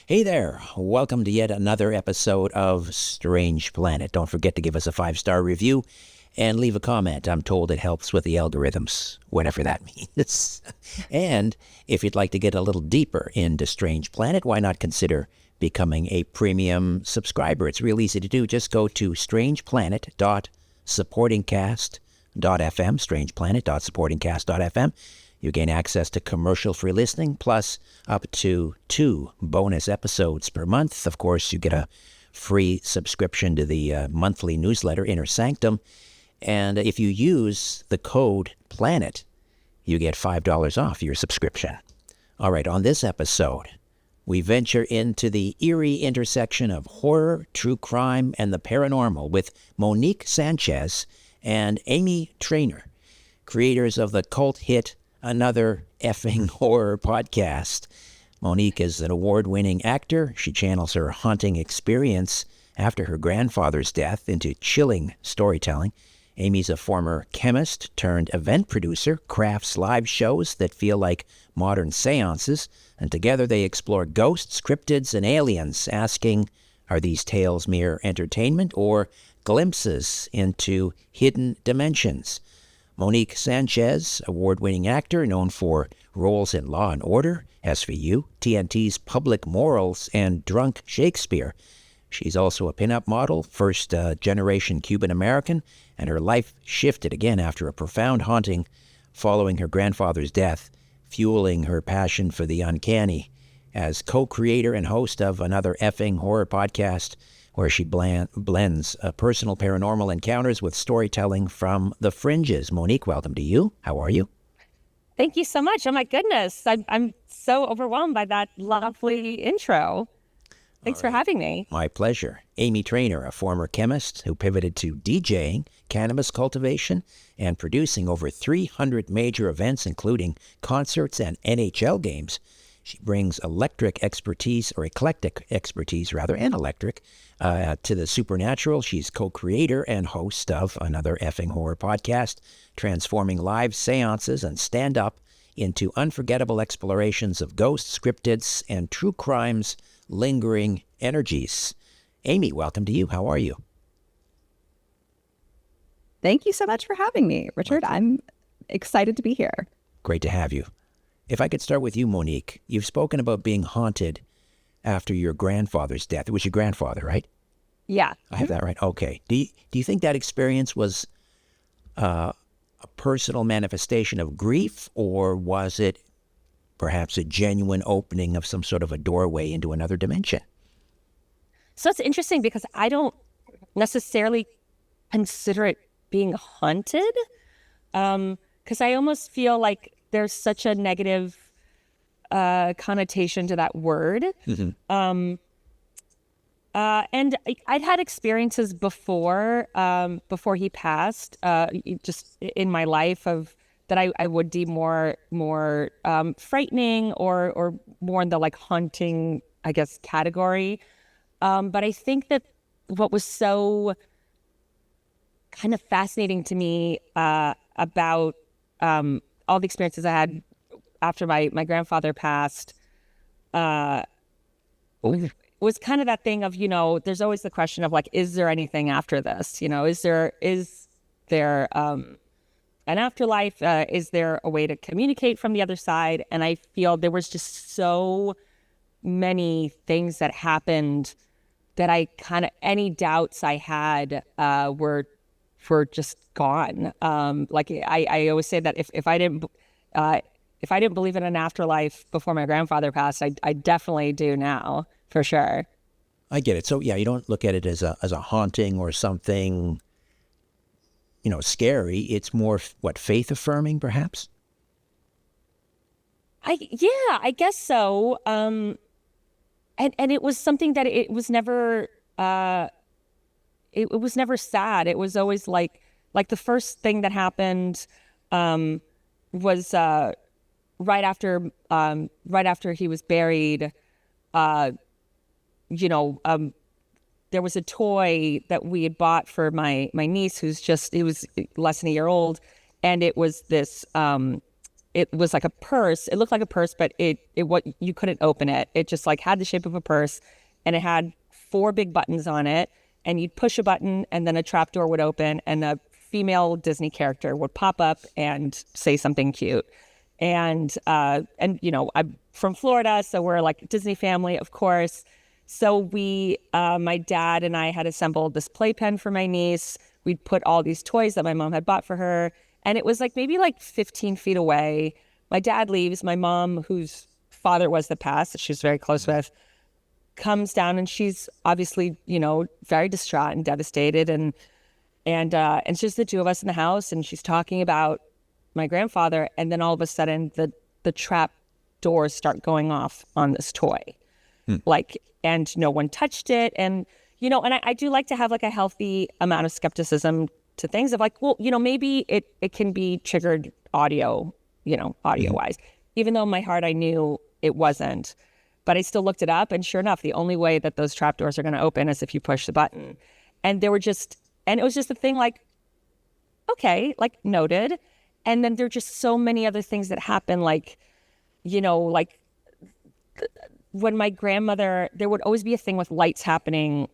Hey there, welcome to yet another episode of Strange Planet. Don't forget to give us a 5-star review and leave a comment. I'm told it helps with the algorithms, whatever that means. And if you'd like to get a little deeper into Strange Planet, why not consider becoming a premium subscriber? It's real easy to do. Just go to strangeplanet.supportingcast.fm, strangeplanet.supportingcast.fm. You gain access to commercial-free listening, plus up to 2 bonus episodes per month. Of course, you get a free subscription to the monthly newsletter, Inner Sanctum. And if you use the code PLANET, you get $5 off your subscription. All right, on this episode, we venture into the eerie intersection of horror, true crime, and the paranormal with Monique Sanchez and Amy Traynor, creators of the cult hit Another Effing Horror podcast. Monique is an award-winning actor. She channels her haunting experience after her grandfather's death into chilling storytelling. Amy's a former chemist turned event producer, crafts live shows that feel like modern seances, and together they explore ghosts, cryptids, and aliens, asking, are these tales mere entertainment or glimpses into hidden dimensions? Monique Sanchez, award-winning actor known for roles in Law and Order, SVU, TNT's Public Morals, and Drunk Shakespeare. She's also a pinup model, first-generation Cuban-American, and her life shifted again after a profound haunting following her grandfather's death, fueling her passion for the uncanny. As co-creator and host of Another Effing Horror podcast, where she blends personal paranormal encounters with storytelling from the fringes. Monique, welcome to you. How are you? Thank you so much. Oh, my goodness. I'm so overwhelmed by that lovely intro. Thanks for having me. My pleasure. Amy Traynor, a former chemist who pivoted to DJing, cannabis cultivation, and producing over 300 major events, including concerts and NHL games. She brings eclectic expertise, and electric, to the supernatural. She's co-creator and host of Another Effing Horror podcast, transforming live seances and stand-up into unforgettable explorations of ghosts, cryptids, and true crime's lingering energies. Amy, welcome to you. How are you? Thank you so much for having me, Richard. I'm excited to be here. Great to have you. If I could start with you, Monique, you've spoken about being haunted after your grandfather's death. It was your grandfather, right? Yeah. I have that right? Okay. Do you think that experience was a personal manifestation of grief, or was it perhaps a genuine opening of some sort of a doorway into another dimension? So it's interesting because I don't necessarily consider it being haunted, because I almost feel like there's such a negative connotation to that word. Mm-hmm. And I'd had experiences before he passed, just in my life of that I would deem more frightening or more in the like haunting, I guess, category. But I think that what was so kind of fascinating to me about all the experiences I had after my grandfather passed was kind of that thing of, there's always the question of like, is there anything after this? Is there an afterlife? Is there a way to communicate from the other side? And I feel there was just so many things that happened that I kind of, any doubts I had were just gone. Like I always say that if I didn't believe in an afterlife before my grandfather passed, I definitely do now, for sure. I get it. So yeah, you don't look at it as a haunting or something, scary. It's more faith affirming, perhaps. I guess so. And it was something that it was never. It was never sad. It was always like the first thing that happened was right after he was buried. There was a toy that we had bought for my niece, it was less than a year old, and it was this it was like a purse. It looked like a purse, but what you couldn't open it. It just like had the shape of a purse, and it had 4 big buttons on it. And you'd push a button, and then a trapdoor would open, and a female Disney character would pop up and say something cute. And I'm from Florida, so we're like a Disney family, of course. So my dad and I had assembled this playpen for my niece. We'd put all these toys that my mom had bought for her. And it was like maybe like 15 feet away. My dad leaves. My mom, whose father was the past, that she was very close with, comes down, and she's obviously, very distraught and devastated. And it's just the two of us in the house, and she's talking about my grandfather. And then all of a sudden the trap doors start going off on this toy. And no one touched it. And, and I do like to have like a healthy amount of skepticism to things of like, well, maybe it can be triggered audio wise, even though in my heart I knew it wasn't. But I still looked it up, and sure enough, the only way that those trapdoors are going to open is if you push the button. And it was just a thing like, okay, like noted. And then there are just so many other things that happen, like, like when my grandmother, there would always be a thing with lights happening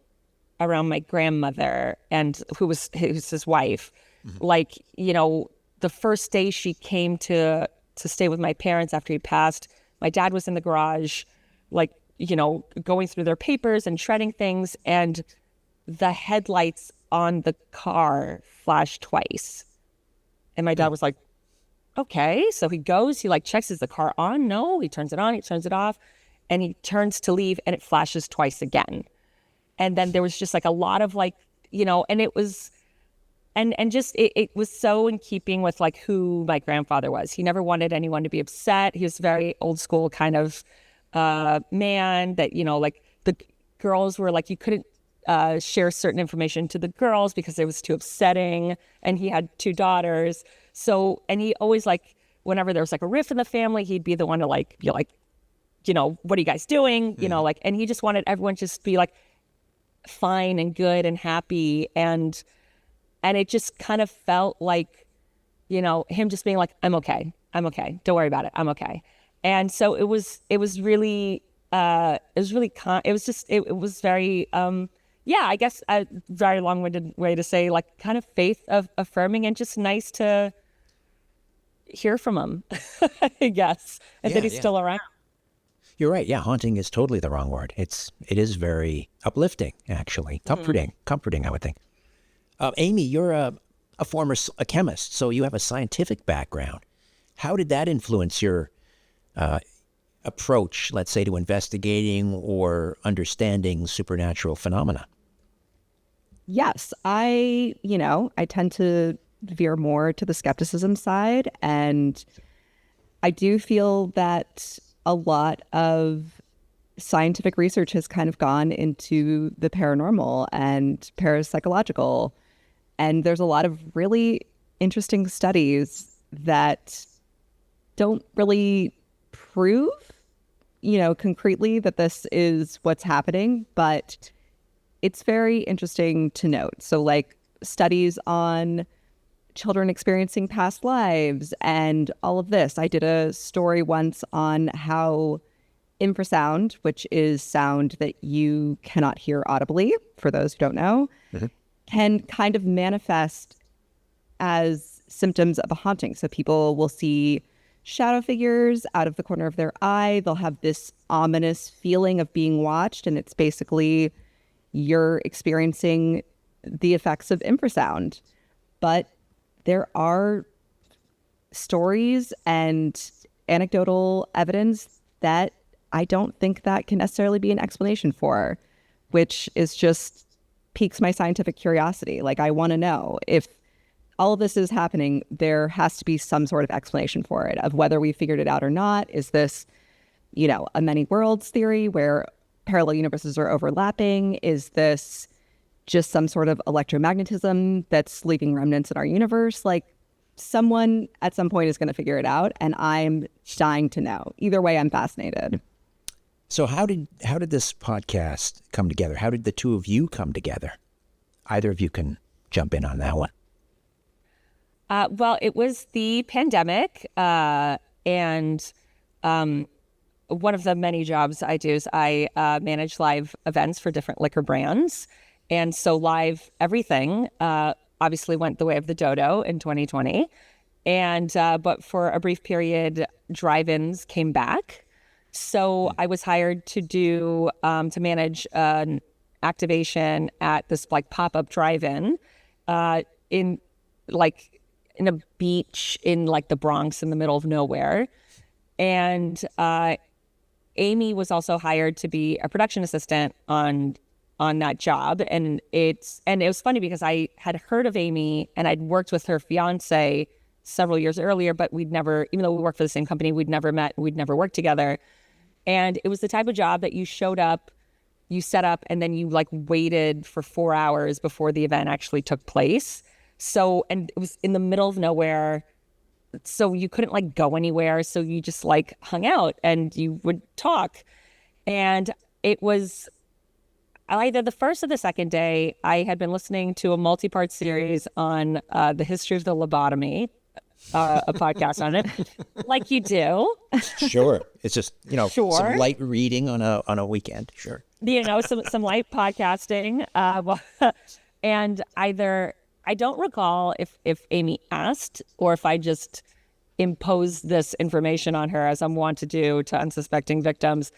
around my grandmother, and who's his wife. Like, the first day she came to stay with my parents after he passed, my dad was in the garage, like, going through their papers and shredding things, and the headlights on the car flashed twice. And my dad was like, okay. So he goes, he like checks, is the car on? No. He turns it on, he turns it off, and he turns to leave, and it flashes twice again. And then there was just like a lot of like, and it was, and just, it was so in keeping with like who my grandfather was. He never wanted anyone to be upset. He was very old school kind of man that, like the girls were like, you couldn't share certain information to the girls because it was too upsetting. And he had 2 daughters. So, and he always like, whenever there was like a rift in the family, he'd be the one to like, be like, what are you guys doing? Like, and he just wanted everyone to just be like fine and good and happy. And it just kind of felt like, him just being like, I'm okay. Don't worry about it. I'm okay. And so it was really, it was very, I guess a very long-winded way to say like kind of faith of affirming, and just nice to hear from him, I guess, and that he's still around. You're right. Yeah, haunting is totally the wrong word. It is very uplifting, actually. Comforting, I would think. Amy, you're a former chemist, so you have a scientific background. How did that influence your approach, let's say, to investigating or understanding supernatural phenomena? Yes, I tend to veer more to the skepticism side, and I do feel that a lot of scientific research has kind of gone into the paranormal and parapsychological, and there's a lot of really interesting studies that don't really prove, concretely that this is what's happening, but it's very interesting to note. So like studies on children experiencing past lives and all of this. I did a story once on how infrasound, which is sound that you cannot hear audibly, for those who don't know, can kind of manifest as symptoms of a haunting. So people will see shadow figures out of the corner of their eye. They'll have this ominous feeling of being watched, and it's basically you're experiencing the effects of infrasound. But there are stories and anecdotal evidence that I don't think that can necessarily be an explanation for, which is just piques my scientific curiosity. Like, I want to know if all of this is happening, there has to be some sort of explanation for it, of whether we figured it out or not. Is this, a many worlds theory where parallel universes are overlapping? Is this just some sort of electromagnetism that's leaving remnants in our universe? Like, someone at some point is going to figure it out, and I'm dying to know. Either way, I'm fascinated. So how did this podcast come together? How did the two of you come together? Either of you can jump in on that one. Well, it was the pandemic. And one of the many jobs I do is I manage live events for different liquor brands. And so live everything obviously went the way of the dodo in 2020. And but for a brief period, drive-ins came back. So I was hired to manage an activation at this like pop-up drive-in in a beach in like the Bronx in the middle of nowhere. And Amy was also hired to be a production assistant on that job. And it was funny because I had heard of Amy and I'd worked with her fiance several years earlier, but we'd never, even though we worked for the same company, we'd never met, we'd never worked together. And it was the type of job that you showed up, you set up, and then you like waited for 4 hours before the event actually took place. So, and it was in the middle of nowhere. So you couldn't like go anywhere. So you just like hung out and you would talk. And it was either the first or the second day, I had been listening to a multi-part series on the history of the lobotomy, a podcast on it, like you do. Sure. It's just, Sure. some light reading on a weekend. Sure. Some light podcasting. And I don't recall if Amy asked or if I just imposed this information on her, as I'm wont to do to unsuspecting victims.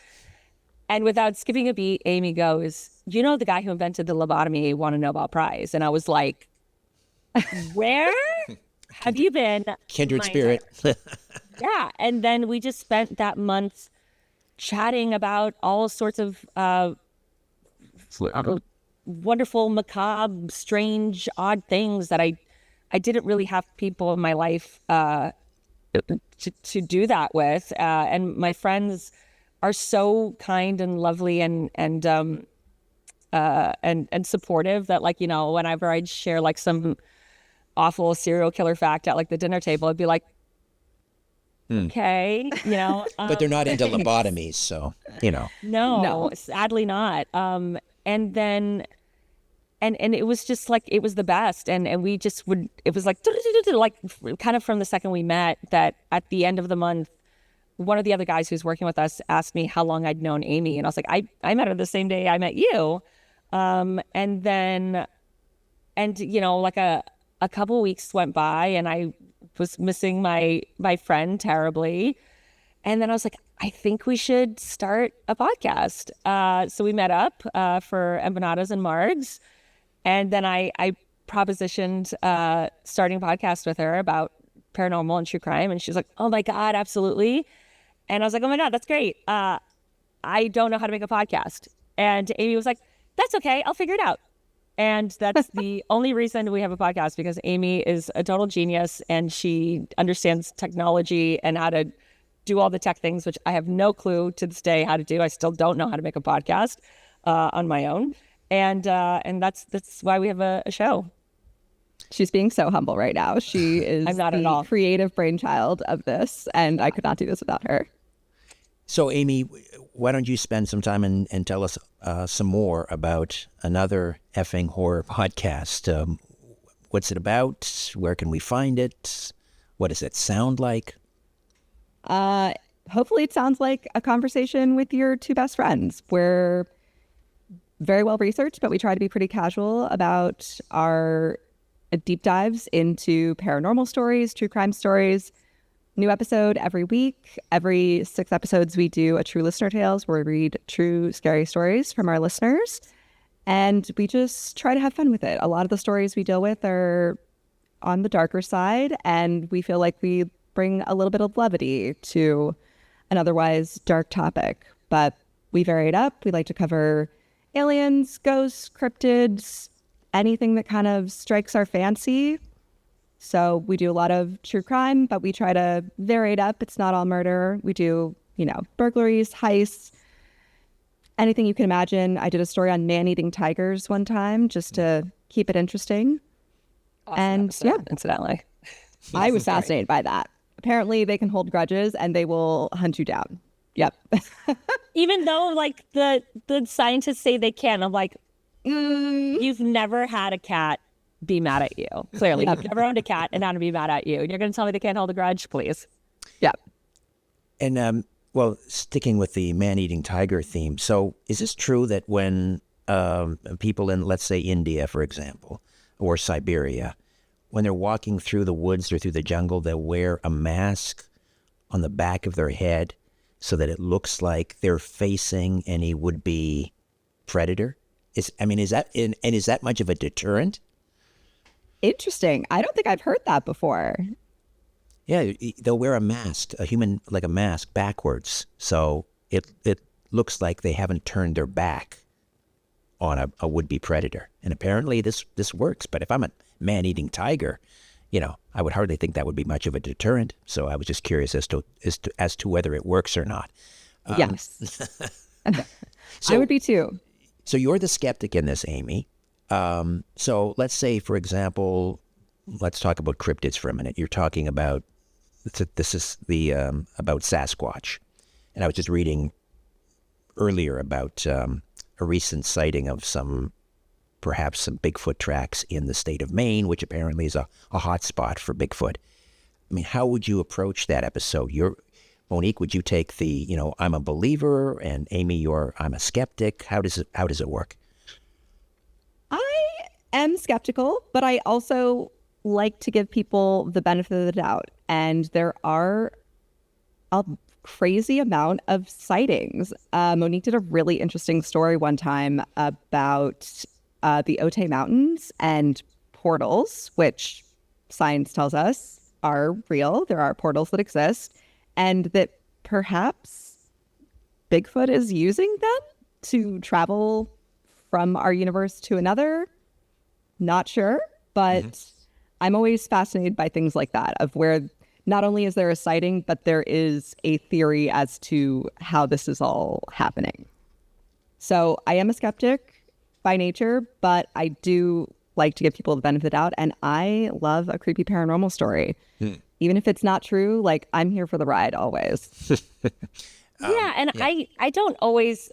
And without skipping a beat, Amy goes, the guy who invented the lobotomy won a Nobel Prize. And I was like, where have you been? Kindred spirit. Yeah. And then we just spent that month chatting about all sorts of wonderful, macabre, strange, odd things that I didn't really have people in my life to do that with. And my friends are so kind and lovely and supportive that, like, whenever I'd share like some awful serial killer fact at like the dinner table, I'd be like, okay, But they're not into lobotomies, so, No, sadly not. And then, and it was just like, it was the best. And we just would, it was like kind of from the second we met, that at the end of the month, one of the other guys who's working with us asked me how long I'd known Amy. And I was like, I met her the same day I met you. And then, like a couple of weeks went by and I was missing my friend terribly. And then I was like, I think we should start a podcast. So we met up for empanadas and margs. And then I propositioned starting a podcast with her about paranormal and true crime. And she was like, oh my God, absolutely. And I was like, oh my God, that's great. I don't know how to make a podcast. And Amy was like, that's okay, I'll figure it out. And that's the only reason we have a podcast, because Amy is a total genius and she understands technology and how to do all the tech things, which I have no clue to this day how to do. I still don't know how to make a podcast on my own. And that's why we have a show. She's being so humble right now. She is I'm not the at all. creative brainchild of this, and I could not do this without her. So, Amy, why don't you spend some time and tell us some more about another effing horror podcast? What's it about? Where can we find it? What does it sound like? Hopefully it sounds like a conversation with your two best friends. We're very well researched, but we try to be pretty casual about our deep dives into paranormal stories, true crime stories. New episode every week. Every 6 episodes, we do a True Listener Tales, where we read true scary stories from our listeners. And we just try to have fun with it. A lot of the stories we deal with are on the darker side, and we feel like we bring a little bit of levity to an otherwise dark topic. But we vary it up. We like to cover aliens, ghosts, cryptids, anything that kind of strikes our fancy. So we do a lot of true crime, but we try to vary it up. It's not all murder. We do, burglaries, heists, anything you can imagine. I did a story on man-eating tigers one time just to keep it interesting. Awesome and episode, yeah, incidentally. I was fascinated by that. Apparently they can hold grudges and they will hunt you down. Yep. Even though like the scientists say they can, I'm like, you've never had a cat be mad at you. Clearly, you've never owned a cat and not to be mad at you. And you're going to tell me they can't hold a grudge, please? Yep. And well, sticking with the man-eating tiger theme, so is this true that when people in, let's say, India, for example, or Siberia, when they're walking through the woods or through the jungle, they'll wear a mask on the back of their head so that it looks like they're facing any would-be predator? Is that much of a deterrent? Interesting. I don't think I've heard that before. Yeah, they'll wear a mask, like a mask backwards, so it looks like they haven't turned their back on a would-be predator. And apparently this works. But if I'm a man-eating tiger, I would hardly think that would be much of a deterrent. So I was just curious as to whether it works or not. Yes. So, I would be too. So you're the skeptic in this, Amy. So let's say, for example, let's talk about cryptids for a minute. You're talking about, this is the about Sasquatch. And I was just reading earlier about a recent sighting of perhaps some Bigfoot tracks in the state of Maine, which apparently is a hot spot for Bigfoot. I mean, how would you approach that episode? Monique, would you take the, I'm a believer, and Amy, I'm a skeptic? How does it work? I am skeptical, but I also like to give people the benefit of the doubt. And there are a crazy amount of sightings. Monique did a really interesting story one time about the Otay Mountains and portals, which science tells us are real. There are portals that exist, and that perhaps Bigfoot is using them to travel from our universe to another. Not sure, but I'm always fascinated by things like that, of where not only is there a sighting, but there is a theory as to how this is all happening. So I am a skeptic by nature, but I do like to give people the benefit of the doubt, and I love a creepy paranormal story. Even if it's not true, like, I'm here for the ride always. Yeah, and I don't always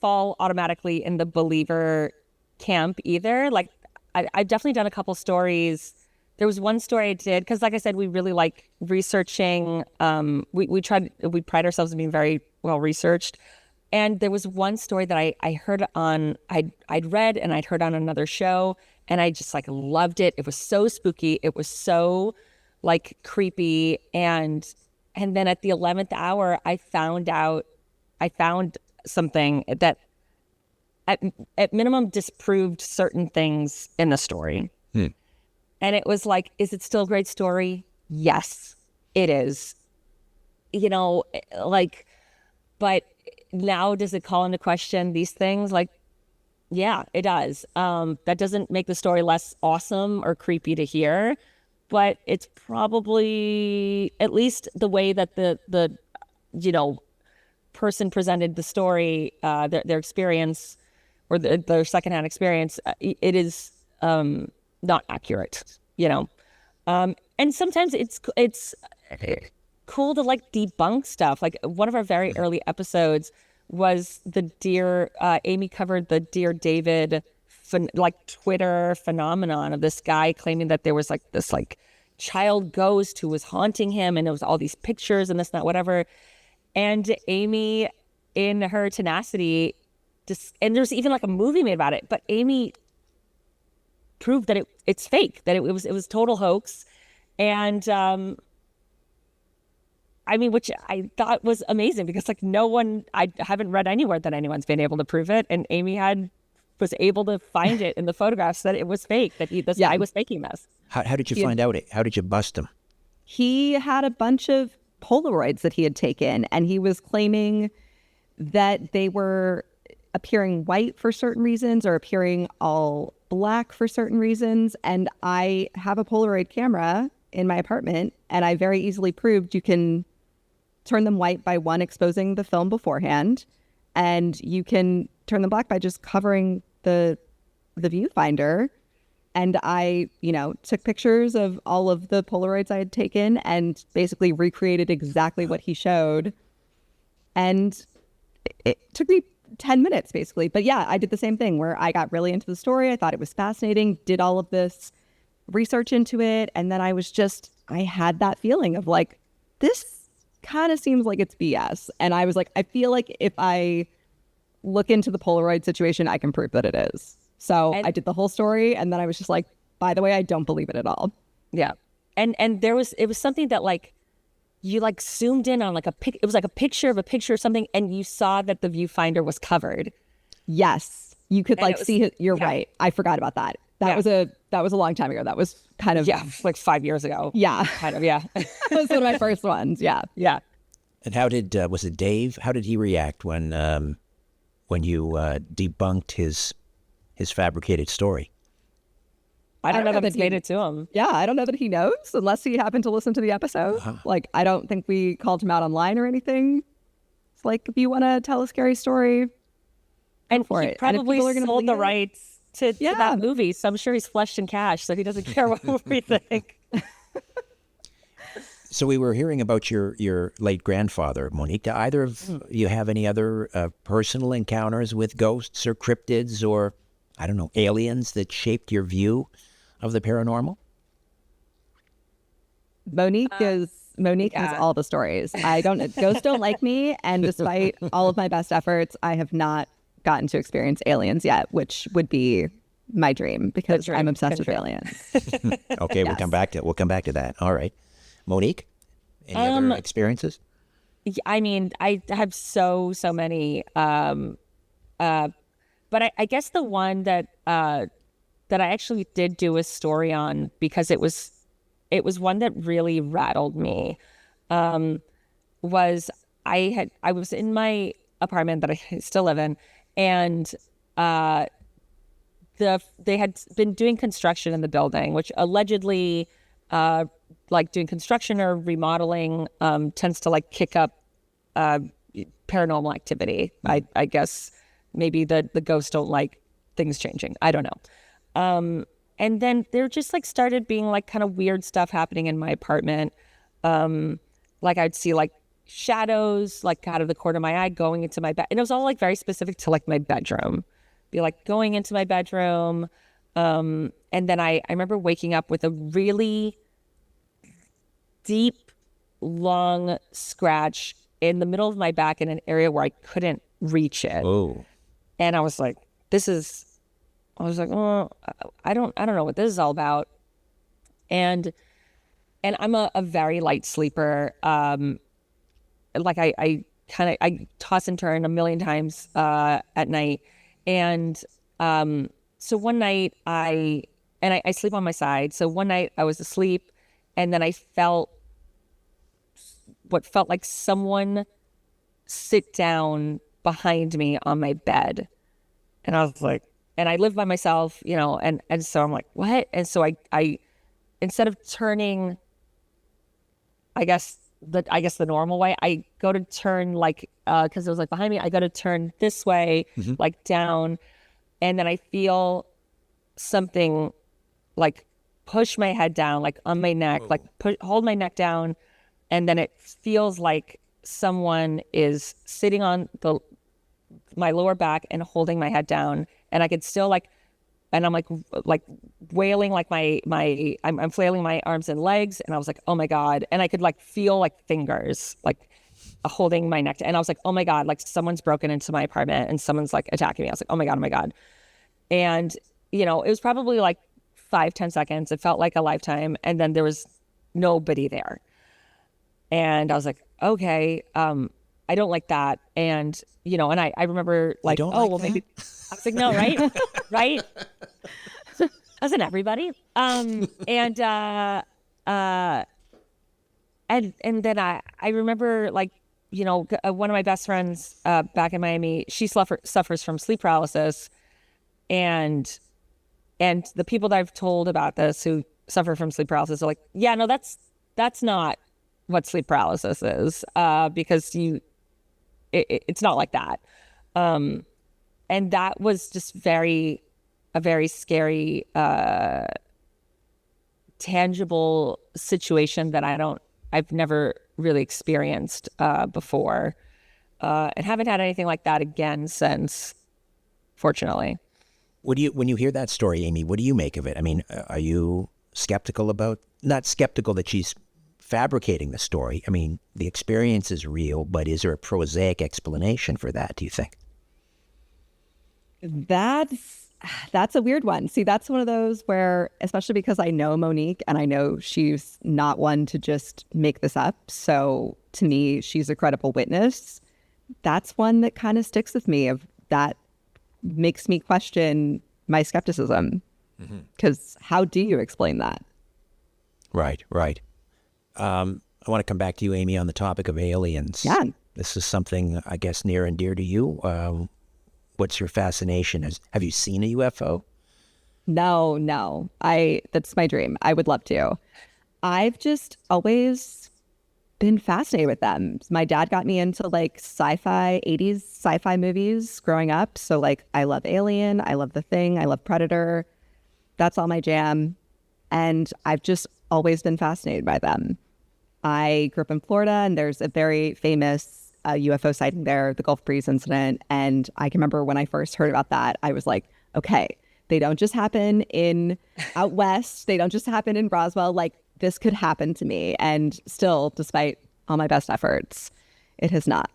fall automatically in the believer camp either. Like, I've definitely done a couple stories. There was one story I did, because like I said, we really like researching. We pride ourselves in being very well researched. And there was one story that I heard I'd read and I'd heard on another show, and I just like loved it. It was so spooky. It was so like creepy. And then at the 11th hour, I found something that at minimum disproved certain things in the story. And it was like, is it still a great story? Yes, it is. But now does it call into question these things? Like, yeah, it does. That doesn't make the story less awesome or creepy to hear, but it's probably, at least the way that the person presented the story, their experience, or their secondhand experience, it is not accurate, and sometimes it's cool to like debunk stuff. Like, one of our very early episodes was the dear Amy covered the Dear David Twitter phenomenon of this guy claiming that there was like this like child ghost who was haunting him, and it was all these pictures and this and that, whatever. And Amy, in her tenacity, and there's even like a movie made about it, but Amy proved that it's fake, that it was total hoax. And which I thought was amazing, because like I haven't read anywhere that anyone's been able to prove it, and Amy was able to find it in the photographs that it was fake, that this guy was faking this. How did you find out it? How did you bust him? He had a bunch of Polaroids that he had taken, and he was claiming that they were appearing white for certain reasons or appearing all black for certain reasons. And I have a Polaroid camera in my apartment, and I very easily proved you can turn them white by exposing the film beforehand, and you can turn them black by just covering the viewfinder. And I, took pictures of all of the Polaroids I had taken and basically recreated exactly what he showed. And it took me 10 minutes basically. But yeah, I did the same thing where I got really into the story. I thought it was fascinating, did all of this research into it. And then I had that feeling of like, this kind of seems like it's BS. And I was like, I feel like if I look into the Polaroid situation, I can prove that it is. So I did the whole story, and then I was just like, by the way, I don't believe it at all. Yeah. And it was something that like you like zoomed in on like it was like a picture of something, and you saw that the viewfinder was covered. Yes. You could like see it. You're right. I forgot about that. That was a long time ago. That was kind of like 5 years ago. Yeah. Kind of, yeah. That was one of my first ones. Yeah. Yeah. And how did was it Dave? How did he react when you debunked his fabricated story? I don't know that it's made it to him. Yeah, I don't know that he knows unless he happened to listen to the episode. Like, I don't think we called him out online or anything. It's like, if you want to tell a scary story, and for he it. Probably sold the rights to Yeah. that movie, so I'm sure he's flushed in cash, so he doesn't care what we think. So we were hearing about your late grandfather, Monique. Do either of you have any other personal encounters with ghosts or cryptids or, I don't know, aliens that shaped your view of the paranormal? Monique has all the stories. Ghosts don't like me, and despite all of my best efforts, I have not gotten to experience aliens yet, which would be my dream because I'm obsessed with aliens. Okay, we'll come back to that. All right. Monique, any other experiences? I mean, I have so many, but I guess the one that I actually did do a story on, because it was one that really rattled me, was I was in my apartment that I still live in, and they had been doing construction in the building, which allegedly, like doing construction or remodeling, tends to like kick up paranormal activity. I guess maybe the ghosts don't like things changing. I don't know. And then there just like started being like kind of weird stuff happening in my apartment. Like I'd see like shadows like out of the corner of my eye going into my bed. And it was all like very specific to like my bedroom. Be like going into my bedroom. And then I remember waking up with a really deep, long scratch in the middle of my back in an area where I couldn't reach it. Oh. And I was like, oh, I don't know what this is all about. And I'm a very light sleeper. Like I toss and turn a million times at night. And so one night I sleep on my side. So one night I was asleep, and then I felt what felt like someone sit down behind me on my bed. And I was like, and I live by myself, you know, and so I'm like, what? And so I instead of turning, I guess the normal way, I go to turn like, cause it was like behind me, I go to turn this way, like down. And then I feel something like push my head down, like on my neck, like hold my neck down. And then it feels like someone is sitting on my lower back and holding my head down. And I could still like, and I'm like wailing, like I'm flailing my arms and legs. And I was like, oh my God. And I could like feel like fingers, like holding my neck. And I was like, oh my God, like someone's broken into my apartment and someone's like attacking me. I was like, oh my God, oh my God. And, you know, it was probably like 5-10 seconds. It felt like a lifetime. And then there was nobody there. And I was like, okay, I don't like that. And, you know, and I remember like, maybe I was like, no, right? Right. Doesn't everybody? And then I remember like, you know, one of my best friends back in Miami, she suffers from sleep paralysis. And the people that I've told about this who suffer from sleep paralysis are like, yeah, no, that's not what sleep paralysis is, because it's not like that. And that was just a very scary, tangible situation that I've never really experienced before, and haven't had anything like that again since, fortunately. When you hear that story, Amy, what do you make of it? I mean, are you skeptical not skeptical that she's fabricating the story. I mean, the experience is real, but is there a prosaic explanation for that, do you think? That's a weird one. See, that's one of those where, especially because I know Monique and I know she's not one to just make this up. So to me, she's a credible witness. That's one that kind of sticks with me, of that makes me question my skepticism. Because how do you explain that? Right. I want to come back to you, Amy, on the topic of aliens. Yeah. This is something, I guess, near and dear to you. What's your fascination? Have you seen a UFO? No. That's my dream. I would love to. I've just always been fascinated with them. My dad got me into like 80s sci-fi movies growing up. So like I love Alien, I love The Thing, I love Predator. That's all my jam. And I've just always been fascinated by them. I grew up in Florida, and there's a very famous UFO sighting there, the Gulf Breeze incident. And I can remember when I first heard about that, I was like, okay, they don't just happen out west. They don't just happen in Roswell. Like, this could happen to me. And still, despite all my best efforts, it has not.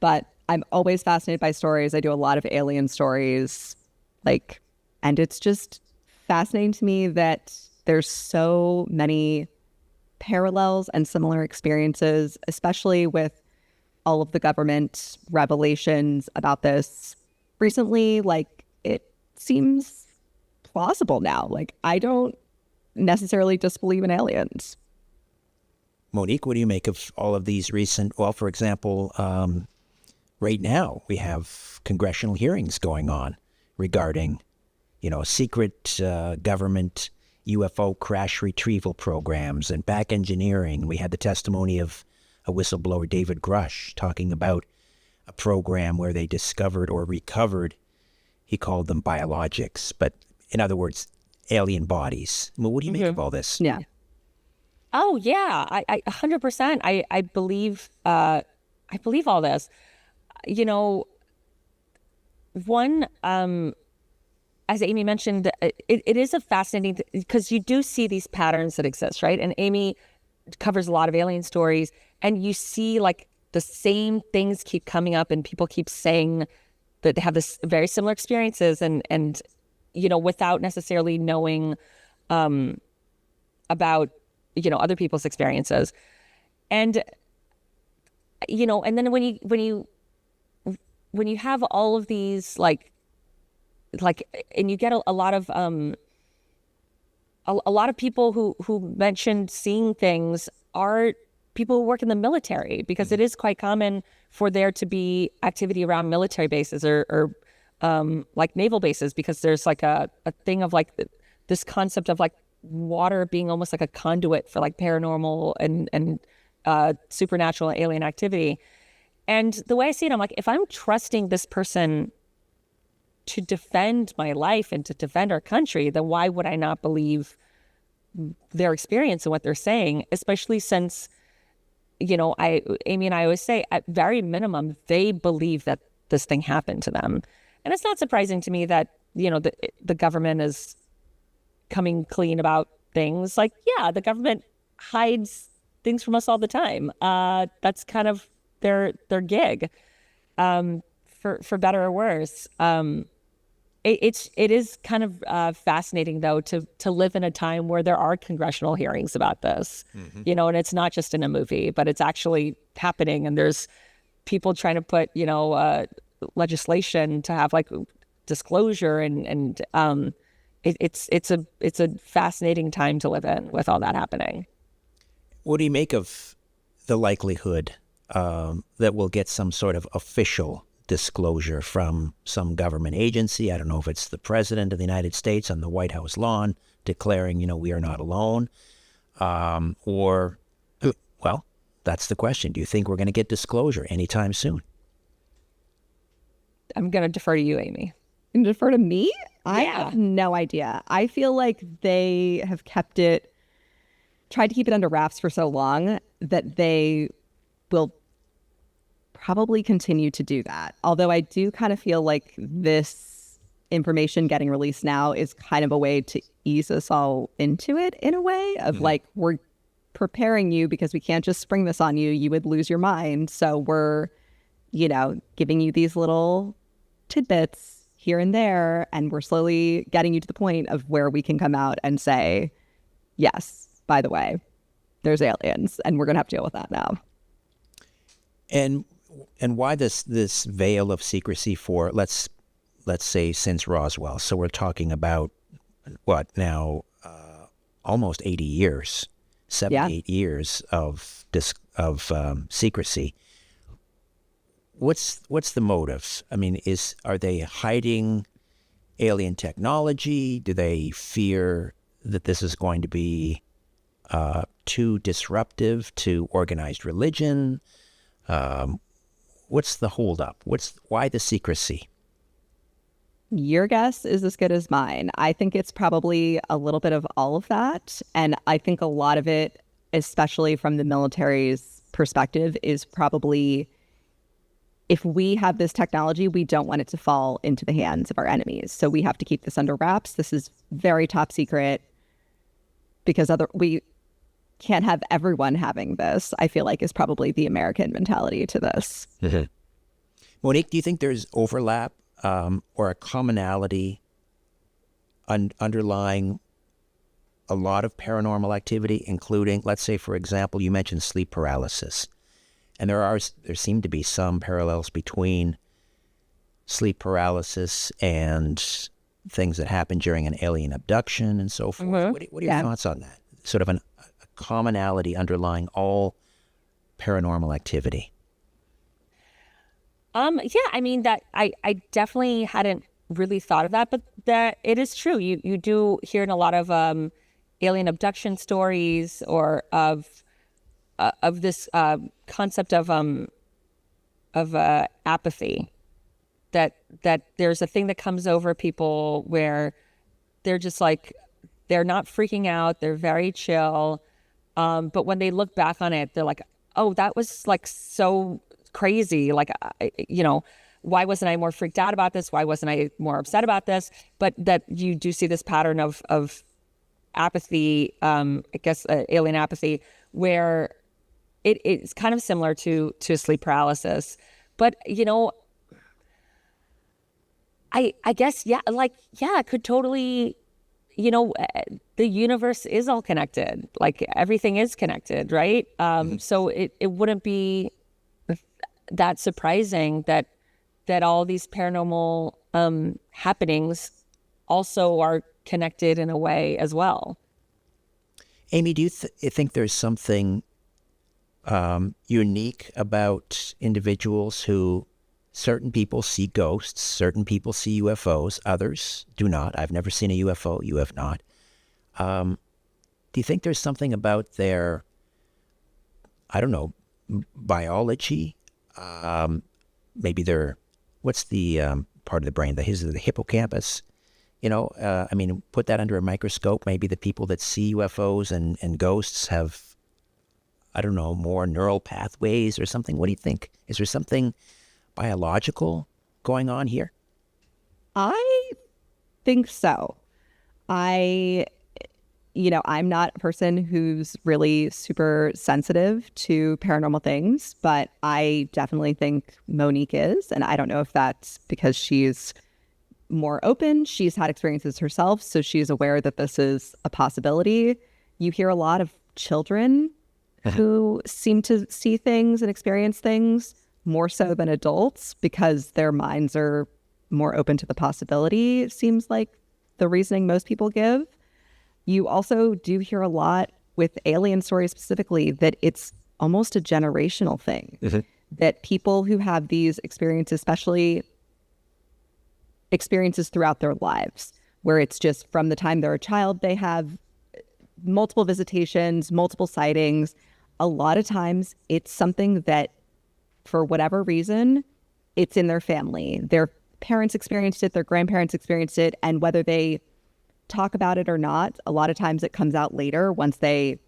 But I'm always fascinated by stories. I do a lot of alien stories, and it's just fascinating to me that there's so many parallels and similar experiences, especially with all of the government revelations about this recently. Like, it seems plausible now. Like, I don't necessarily disbelieve in aliens. Monique, what do you make of all of these recent, well, for example, right now we have congressional hearings going on regarding, secret government UFO crash retrieval programs and back engineering. We had the testimony of a whistleblower, David Grush, talking about a program where they discovered or recovered, he called them biologics, but in other words, alien bodies. Well, what do you make of all this? Yeah. Oh yeah, I 100%. I believe all this. One, as Amy mentioned, it is a fascinating, because you do see these patterns that exist, right? And Amy covers a lot of alien stories, and you see like the same things keep coming up, and people keep saying that they have this very similar experiences, and without necessarily knowing about other people's experiences. And and then when you have all of these and you get a lot of people who mentioned seeing things are people who work in the military, because it is quite common for there to be activity around military bases or like naval bases, because there's like a thing of like this concept of like water being almost like a conduit for like paranormal and supernatural alien activity. And the way I see it, I'm like, if I'm trusting this person to defend my life and to defend our country, then why would I not believe their experience and what they're saying? Especially since, Amy and I always say, at very minimum, they believe that this thing happened to them. And it's not surprising to me that, the government is coming clean about things. Like, yeah, the government hides things from us all the time. That's kind of their gig, for better or worse. It is kind of fascinating, though, to live in a time where there are congressional hearings about this, and it's not just in a movie, but it's actually happening. And there's people trying to put, legislation to have like disclosure, and it's a fascinating time to live in with all that happening. What do you make of the likelihood that we'll get some sort of official disclosure from some government agency? I don't know if it's the President of the United States on the White House lawn declaring, we are not alone. Or, well, that's the question. Do you think we're going to get disclosure anytime soon? I'm going to defer to you, Amy. And defer to me? I Yeah. have no idea. I feel like they have tried to keep it under wraps for so long that they will probably continue to do that. Although I do kind of feel like this information getting released now is kind of a way to ease us all into it, in a way of like, we're preparing you because we can't just spring this on you. You would lose your mind. So we're, giving you these little tidbits here and there, and we're slowly getting you to the point of where we can come out and say, yes, by the way, there's aliens, and we're going to have to deal with that now. And why this veil of secrecy for, let's say, since Roswell? So we're talking about, what now, almost 80 years, 78 years of secrecy. What's the motive? I mean, are they hiding alien technology? Do they fear that this is going to be too disruptive to organized religion? What's the holdup? Why the secrecy? Your guess is as good as mine. I think it's probably a little bit of all of that. And I think a lot of it, especially from the military's perspective, is probably, if we have this technology, we don't want it to fall into the hands of our enemies. So we have to keep this under wraps. This is very top secret, because we can't have everyone having this, I feel like, is probably the American mentality to this. Mm-hmm. Monique, do you think there's overlap or a commonality underlying a lot of paranormal activity, including, let's say, for example, you mentioned sleep paralysis. And there seem to be some parallels between sleep paralysis and things that happen during an alien abduction and so forth. Mm-hmm. What are your thoughts on that? Sort of a commonality underlying all paranormal activity. I mean, that I definitely hadn't really thought of that, but that it is true. You do hear in a lot of alien abduction stories, or of this concept of apathy, that there's a thing that comes over people where they're just like, they're not freaking out, they're very chill, but when they look back on it, they're like, oh, that was like so crazy, like, why wasn't I more freaked out about this? Why wasn't I more upset about this? But that you do see this pattern of apathy, alien apathy, where it's kind of similar to sleep paralysis. But, I guess, it could totally, the universe is all connected. Like, everything is connected, right? So it wouldn't be that surprising that all these paranormal happenings also are connected in a way as well. Amy, do you think there's something unique about individuals who, certain people see ghosts, certain people see UFOs, others do not? I've never seen a UFO, you have not. Do you think there's something about their, I don't know, biology? Maybe their, what's the part of the brain, the hippocampus? Put that under a microscope. Maybe the people that see UFOs and ghosts have, I don't know, more neural pathways or something. What do you think? Is there something biological going on here? I think so. I'm not a person who's really super sensitive to paranormal things, but I definitely think Monique is. And I don't know if that's because she's more open. She's had experiences herself, so she's aware that this is a possibility. You hear a lot of children who seem to see things and experience things more so than adults because their minds are more open to the possibility. It seems like the reasoning most people give. You also do hear a lot with alien stories specifically that it's almost a generational thing. Mm-hmm. That people who have these experiences, especially experiences throughout their lives, where it's just from the time they're a child, they have multiple visitations, multiple sightings. A lot of times it's something that, for whatever reason, it's in their family. Their parents experienced it, their grandparents experienced it, and whether they talk about it or not, a lot of times it comes out later once they,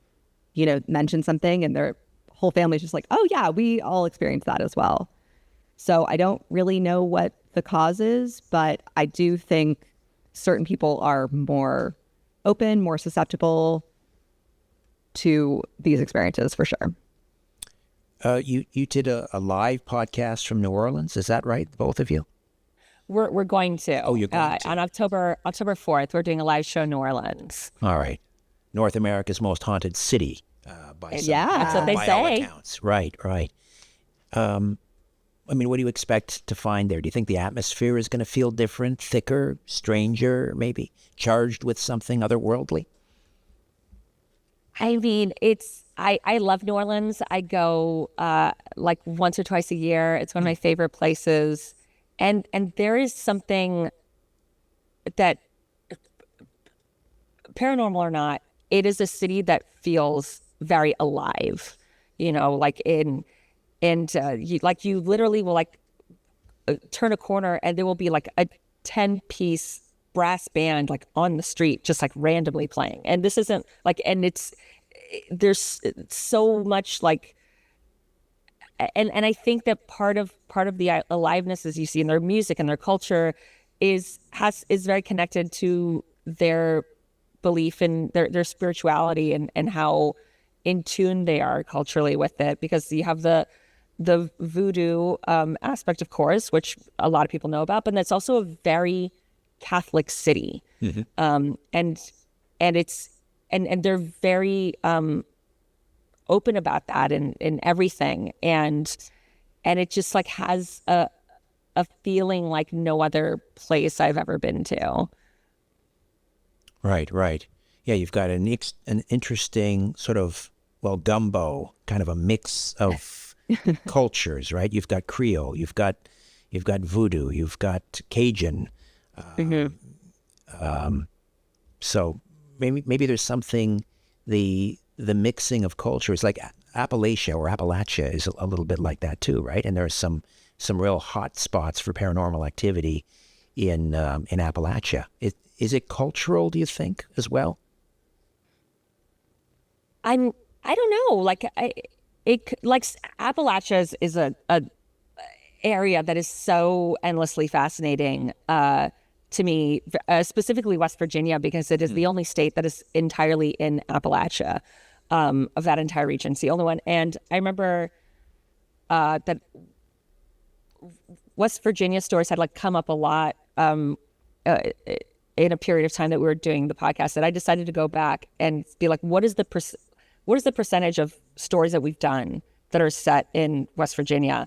mention something and their whole family's just like, oh yeah, we all experienced that as well. So I don't really know what the cause is, but I do think certain people are more open, more susceptible, to these experiences for sure. You did a live podcast from New Orleans. Is that right? Both of you? We're going to. Oh, you're going to. On October 4th, we're doing a live show in New Orleans. All right. North America's most haunted city by some, That's what they by all say. accounts. Right. I mean, what do you expect to find there? Do you think the atmosphere is going to feel different, thicker, stranger, maybe charged with something otherworldly? I mean, I love New Orleans. I go like once or twice a year. It's one of my favorite places. And there is something that, paranormal or not, it is a city that feels very alive. You know, like you literally will turn a corner and there will be like a 10-piece brass band like on the street, just like randomly playing. And this isn't like, and there's so much like, and I think that part of the aliveness, as you see in their music and their culture, is very connected to their belief in their spirituality and how in tune they are culturally with it. Because you have the voodoo aspect, of course, which a lot of people know about, but that's also a very Catholic city, and they're very open about that in everything, and it just like has a feeling like no other place I've ever been to. Right. Yeah, you've got an interesting sort of, well, gumbo, kind of a mix of cultures, right? You've got Creole, you've got voodoo, you've got Cajun. So maybe there's something, the mixing of cultures, like Appalachia is a little bit like that too, right? And there are some real hot spots for paranormal activity in Appalachia. Is it cultural, do you think, as well? I don't know. Like Appalachia is a area that is so endlessly fascinating to me, specifically West Virginia, because it is the only state that is entirely in Appalachia, of that entire region. It's the only one. And I remember that West Virginia stories had like come up a lot in a period of time that we were doing the podcast, that I decided to go back and be like, what is the percentage of stories that we've done that are set in West Virginia?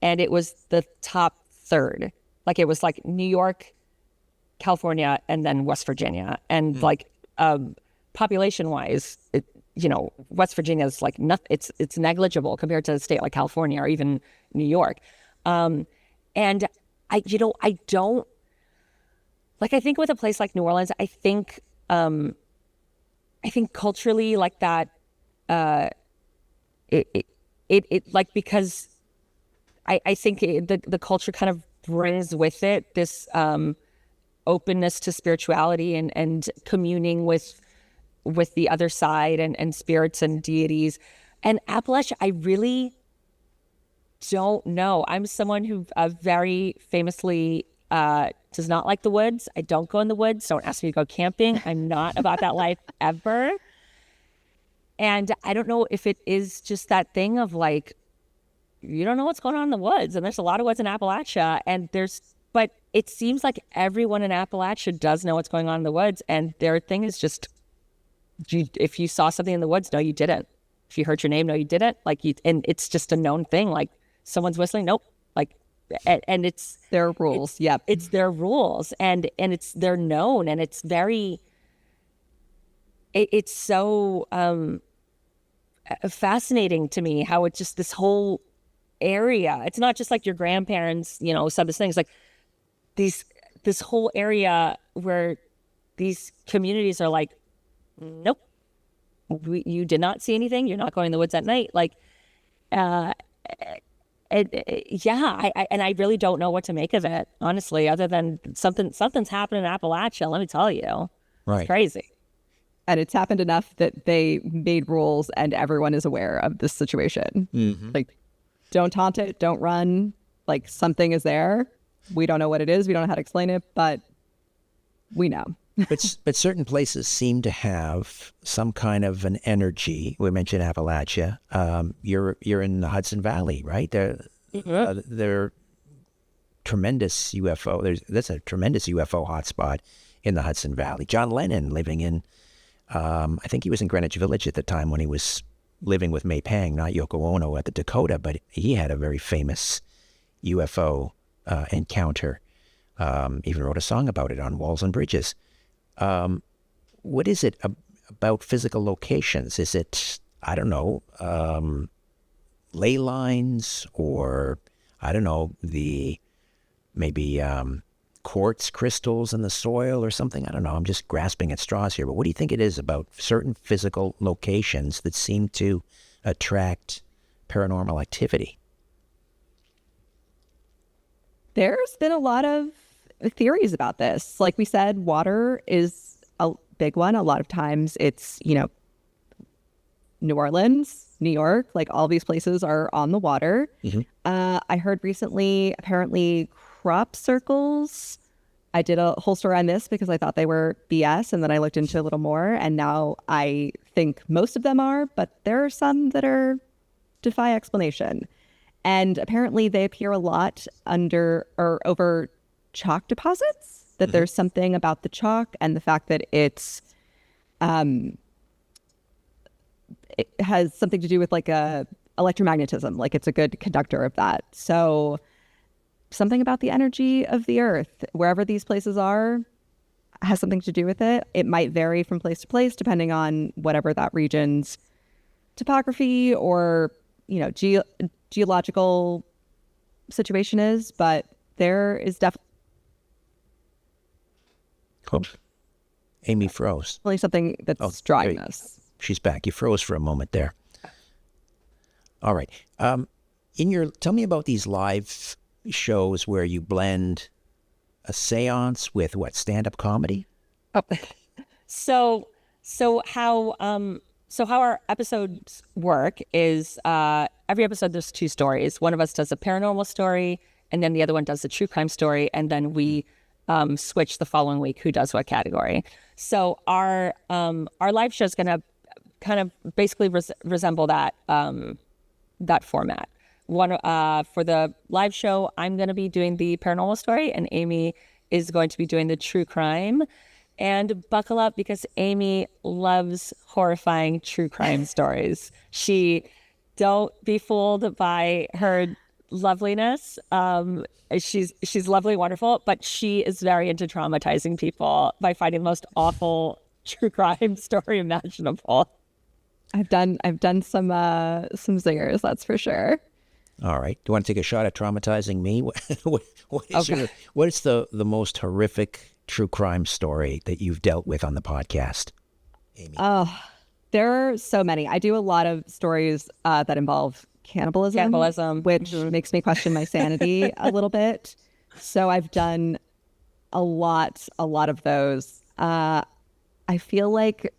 And it was the top third. Like it was like New York, California, and then West Virginia. And like population wise, West Virginia is like nothing. It's negligible compared to a state like California or even New York. And I don't like, I think with a place like New Orleans, I think culturally like that, it like, because I think the culture kind of brings with it this openness to spirituality and communing with the other side and spirits and deities. And Appalachia, I really don't know. I'm someone who very famously does not like the woods. I don't go in the woods. Don't ask me to go camping. I'm not about that life ever. And I don't know if it is just that thing of like, you don't know what's going on in the woods. And there's a lot of woods in Appalachia. But it seems like everyone in Appalachia does know what's going on in the woods. And their thing is just, if you saw something in the woods, no, you didn't. If you heard your name, no, you didn't. And it's just a known thing. Like someone's whistling, nope. Like, and it's their rules. Yep. It's their rules, and they're known, and it's very, it's so fascinating to me how it's just this whole area. It's not just like your grandparents, said this thing. It's like this whole area where these communities are like, nope, you did not see anything. You're not going in the woods at night. Like, I really don't know what to make of it, honestly, other than something's happened in Appalachia. Let me tell you, right? It's crazy. And it's happened enough that they made rules and everyone is aware of this situation. Like, don't taunt it, don't run. Like, something is there. We don't know what it is. We don't know how to explain it, but we know. but certain places seem to have some kind of an energy. We mentioned Appalachia. You're in the Hudson Valley, right? They're tremendous UFO. That's a tremendous UFO hotspot in the Hudson Valley. John Lennon living in, I think he was in Greenwich Village at the time when he was living with May Pang, not Yoko Ono, at the Dakota, but he had a very famous UFO encounter. Even wrote a song about it on Walls and Bridges. What is it about physical locations? Is it, I don't know, ley lines, or I don't know, maybe quartz crystals in the soil or something? I don't know. I'm just grasping at straws here. But what do you think it is about certain physical locations that seem to attract paranormal activity? There's been a lot of theories about this. Like we said, water is a big one. A lot of times it's, New Orleans, New York, like all these places are on the water. Mm-hmm. I heard recently, apparently crop circles. I did a whole story on this because I thought they were BS, and then I looked into a little more, and now I think most of them are, but there are some that are defy explanation. And apparently they appear a lot under or over chalk deposits, that Mm-hmm. there's something about the chalk and the fact that it has something to do with like electromagnetism, like it's a good conductor of that. So something about the energy of the earth, wherever these places are, has something to do with it. It might vary from place to place depending on whatever that region's topography or, geological situation is, but there is definitely Amy froze. something that's drawing us. She's back. You froze for a moment there. All right. Tell me about these live shows where you blend a seance with stand-up comedy? Oh. So how our episodes work is every episode there's two stories. One of us does a paranormal story, and then the other one does a true crime story, and then we switch the following week who does what category. So our live show is going to kind of basically resemble that format. For the live show, I'm going to be doing the paranormal story, and Amy is going to be doing the true crime. And buckle up, because Amy loves horrifying true crime stories. Don't be fooled by her loveliness. She's lovely, wonderful, but she is very into traumatizing people by finding the most awful true crime story imaginable. I've done some zingers, that's for sure. All right. Do you want to take a shot at traumatizing me? What is the most horrific true crime story that you've dealt with on the podcast, Amy? There are so many. I do a lot of stories that involve cannibalism, which makes me question my sanity a little bit. So I've done a lot of those. I feel like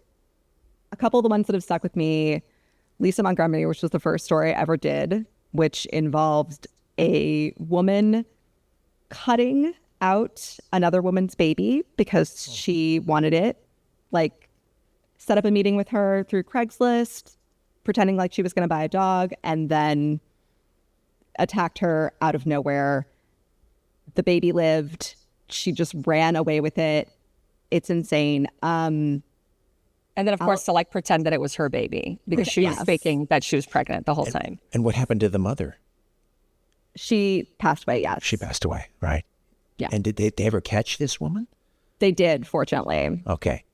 a couple of the ones that have stuck with me, Lisa Montgomery, which was the first story I ever did, which involved a woman cutting out another woman's baby because she wanted it, like set up a meeting with her through Craigslist, pretending like she was going to buy a dog, and then attacked her out of nowhere. The baby lived. She just ran away with it. It's insane. And then, of course, to pretend that it was her baby, because she was faking that she was pregnant the whole time. And what happened to the mother? She passed away, yes. She passed away, right? Yeah. And did they ever catch this woman? They did, fortunately. Okay.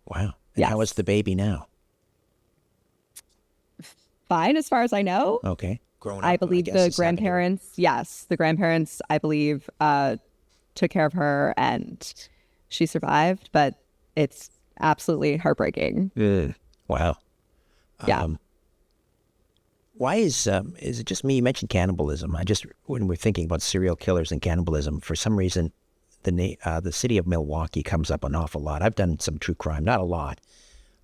Wow. And Yes. how is the baby now? Fine, as far as I know. Okay. Grown up, I believe guess, the is happening. grandparents, I believe, took care of her and she survived, but it's absolutely heartbreaking. Ugh. Wow. Yeah. Why is it just me? You mentioned cannibalism. When we're thinking about serial killers and cannibalism, for some reason, the city of Milwaukee comes up an awful lot. I've done some true crime, not a lot,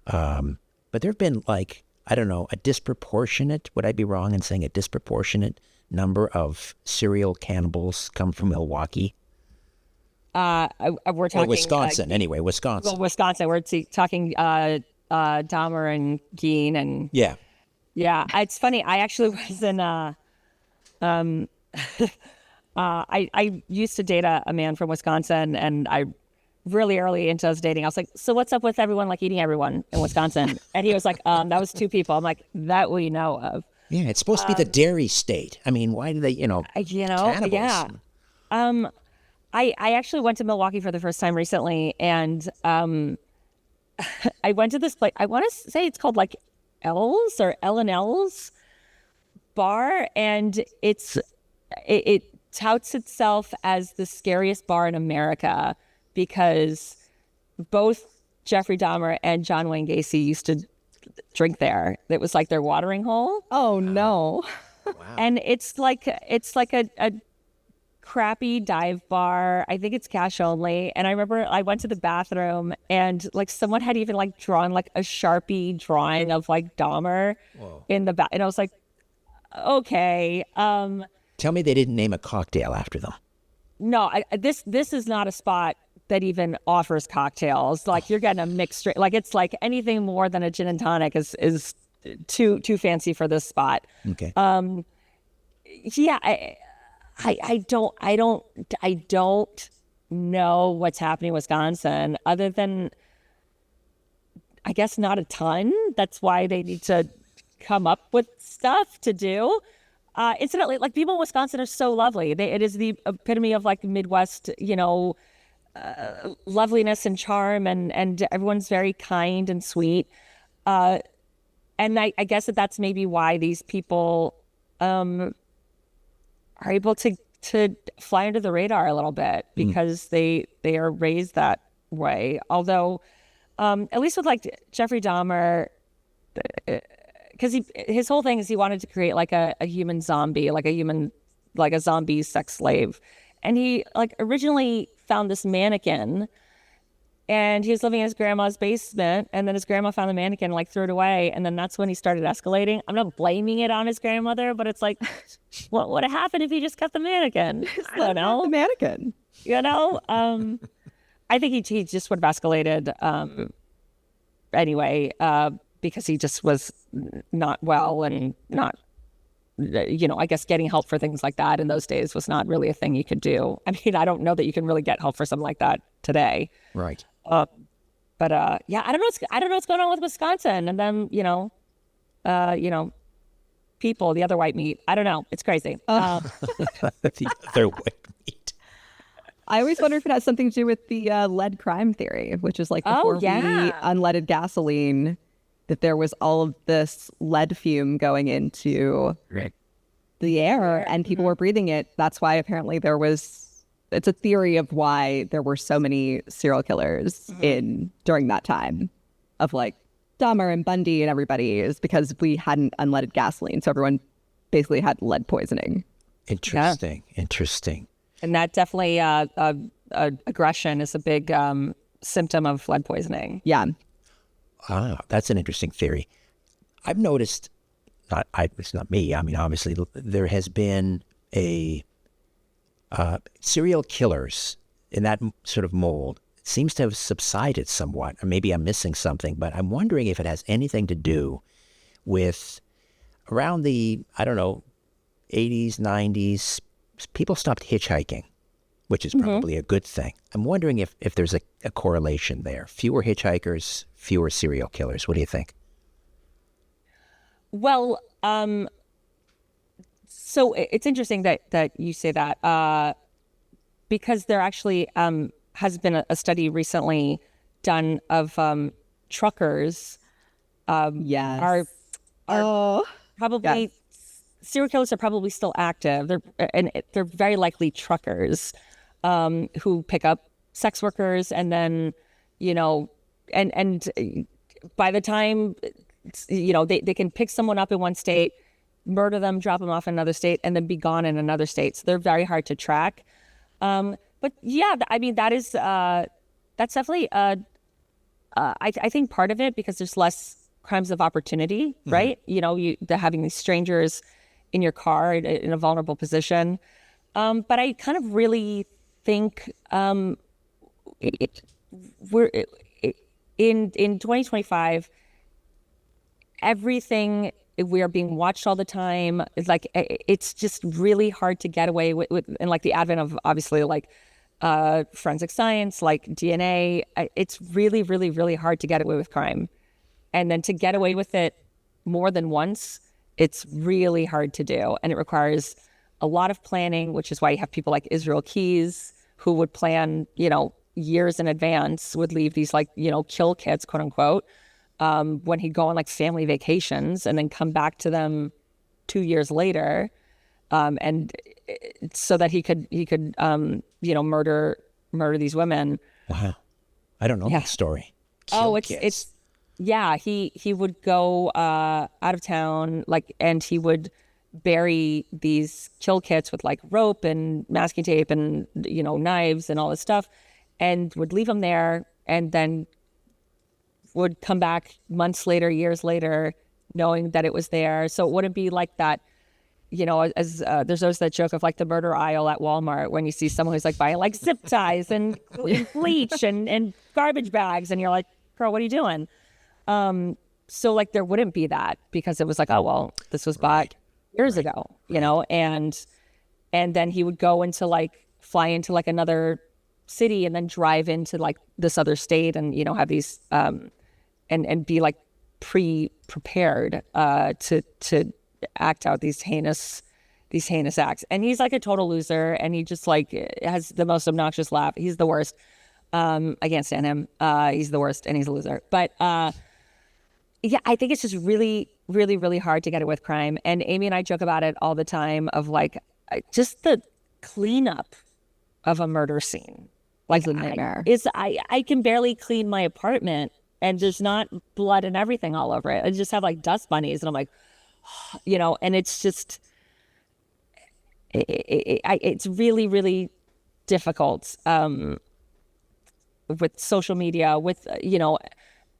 but there have been a disproportionate. Would I be wrong in saying a disproportionate number of serial cannibals come from Milwaukee? we're Or talking Wisconsin, anyway, Wisconsin. well, Wisconsin. We're talking Dahmer and Geen, and Yeah. it's funny. I actually was in I used to date a man from Wisconsin, and I really early into us dating, I was like, so what's up with everyone like eating everyone in Wisconsin? And he was like, that was 2 people. I'm like, that we know of. Yeah, it's supposed to be the dairy state. I mean, why do they, cannibals? Yeah. I actually went to Milwaukee for the first time recently, and I went to this place. I want to say it's called like L's or L&L's bar, and it touts itself as the scariest bar in America because both Jeffrey Dahmer and John Wayne Gacy used to drink there. It was like their watering hole. Oh no. Wow. And it's like a crappy dive bar. I think it's cash only. And I remember I went to the bathroom, and like someone had even like drawn like a Sharpie drawing of like Dahmer in the bath. And I was like, okay. Tell me they didn't name a cocktail after them. No, this is not a spot that even offers cocktails. Like you're getting a mixed drink. Like it's like anything more than a gin and tonic is too fancy for this spot. Okay. Yeah, I don't know what's happening in Wisconsin other than I guess not a ton. That's why they need to come up with stuff to do. Incidentally, like people in Wisconsin are so lovely. It is the epitome of like Midwest, loveliness and charm, and everyone's very kind and sweet. And I guess that's maybe why these people are able to fly under the radar a little bit because they are raised that way. Although, at least with like Jeffrey Dahmer, because his whole thing is he wanted to create like a human zombie, like a zombie sex slave. And he like originally found this mannequin, and he was living in his grandma's basement, and then his grandma found the mannequin and like threw it away. And then that's when he started escalating. I'm not blaming it on his grandmother, but it's like, what would have happened if he just cut the mannequin? I don't know. The mannequin. I think he just would have escalated anyway, because he just was not well and not, I guess getting help for things like that in those days was not really a thing you could do. I mean, I don't know that you can really get help for something like that today. Right. But yeah, I don't know what's going on with Wisconsin, and then people, the other white meat. I don't know. It's crazy. The other white meat. I always wonder if it has something to do with the lead crime theory, which is like before we unleaded gasoline, that there was all of this lead fume going into the air and people were breathing it. That's why apparently it's a theory of why there were so many serial killers during that time of like Dahmer and Bundy and everybody, is because we hadn't unleaded gasoline. So everyone basically had lead poisoning. Interesting. And that definitely, aggression is a big symptom of lead poisoning. Yeah. That's an interesting theory. I've noticed, it's not me, I mean, obviously, there has been serial killers in that sort of mold. It seems to have subsided somewhat, or maybe I'm missing something, but I'm wondering if it has anything to do with around the, 80s, 90s, people stopped hitchhiking, which is probably a good thing. I'm wondering if there's a correlation there. Fewer hitchhikers, fewer serial killers. What do you think? Well, so it's interesting that you say that because there actually has been a study recently done of truckers. Yes. Are probably serial killers are probably still active. They're very likely truckers who pick up sex workers, and then and by the time they can pick someone up in one state, murder them, drop them off in another state, and then be gone in another state. So they're very hard to track. But yeah, I mean that's definitely I think part of it, because there's less crimes of opportunity, right? They're having these strangers in your car in a vulnerable position. But I kind of really think we're in 2025, everything, we are being watched all the time. It's like, it's just really hard to get away with and like the advent of obviously like forensic science, like DNA, it's really, really, really hard to get away with crime. And then to get away with it more than once, it's really hard to do. And it requires a lot of planning, which is why you have people like Israel Keys, who would plan, years in advance, would leave these like, kill kits, quote unquote, when he'd go on like family vacations and then come back to them 2 years later. And so that he could murder these women. Wow. I don't know that story. He would go out of town, and he would bury these kill kits with like rope and masking tape and knives and all this stuff, and would leave them there, and then would come back months later, years later, knowing that it was there. So it wouldn't be like that. As there's always that joke of like the murder aisle at Walmart when you see someone who's like buying like zip ties and bleach and garbage bags, and you're like, girl, what are you doing? So like there wouldn't be that, because it was like, oh well, this was bought years ago, and then he would go into like fly into like another city and then drive into like this other state and have these and be like prepared to act out these heinous acts. And he's like a total loser, and he just like has the most obnoxious laugh. He's the worst. I can't stand him. He's the worst, and he's a loser. But yeah, I think it's just really, really, really hard to get it with crime. And Amy and I joke about it all the time of like just the cleanup of a murder scene. Like it's a nightmare. I can barely clean my apartment, and there's not blood and everything all over it. I just have like dust bunnies, and I'm like, and it's just, it's really, really difficult with social media, with,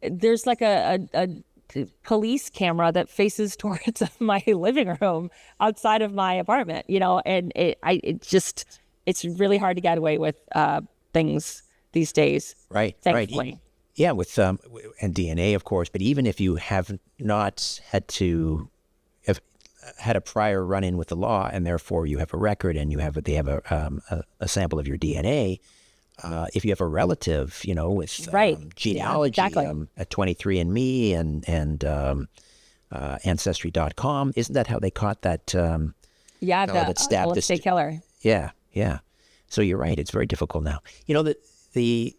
there's like a police camera that faces towards my living room outside of my apartment, and it's really hard to get away with things these days. Right, thankfully. right. Yeah, with and DNA, of course, but even if you have not have had a prior run-in with the law, and therefore you have a record, and they have a sample of your DNA. If you have a relative, with genealogy, at 23andMe and Ancestry.com, isn't that how they caught that? Fellow that stabbed the state killer. Yeah. So you're right; it's very difficult now. The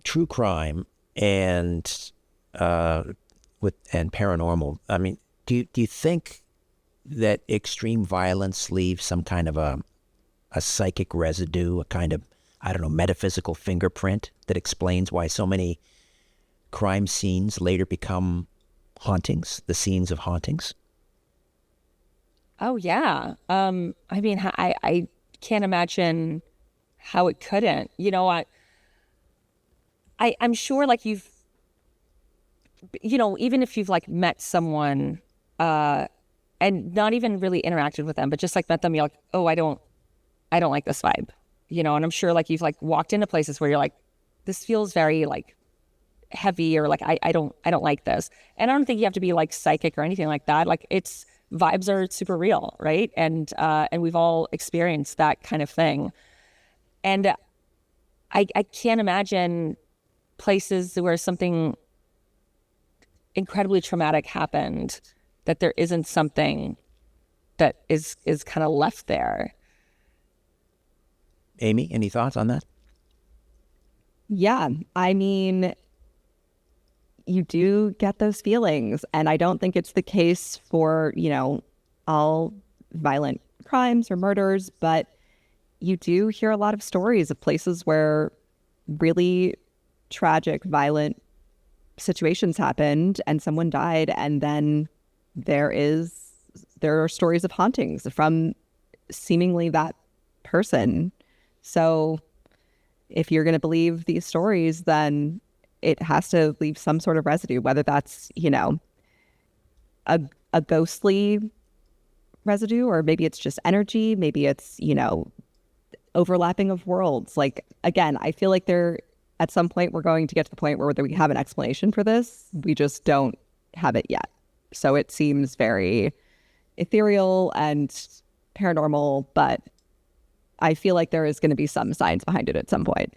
true crime and paranormal. I mean, do you think that extreme violence leaves some kind of a psychic residue, a kind of, I don't know, metaphysical fingerprint that explains why so many crime scenes later become hauntings, the scenes of hauntings? Oh yeah. I mean, I can't imagine how it couldn't. I'm sure like you've, even if you've like met someone and not even really interacted with them, but just like met them, you're like, oh, I don't like this vibe, and I'm sure like you've like walked into places where you're like, this feels very like heavy, or like, I don't like this. And I don't think you have to be like psychic or anything like that. Like vibes are super real. Right. And we've all experienced that kind of thing. And I can't imagine places where something incredibly traumatic happened that there isn't something that is kind of left there. Amy, any thoughts on that? Yeah, I mean, you do get those feelings, and I don't think it's the case for, all violent crimes or murders, but you do hear a lot of stories of places where really tragic, violent situations happened and someone died, and then there are stories of hauntings from seemingly that person. So if you're going to believe these stories, then it has to leave some sort of residue, whether that's, a ghostly residue, or maybe it's just energy, maybe it's, overlapping of worlds. Like, again, I feel like at some point we're going to get to the point where we have an explanation for this. We just don't have it yet. So it seems very ethereal and paranormal, but I feel like there is going to be some science behind it at some point.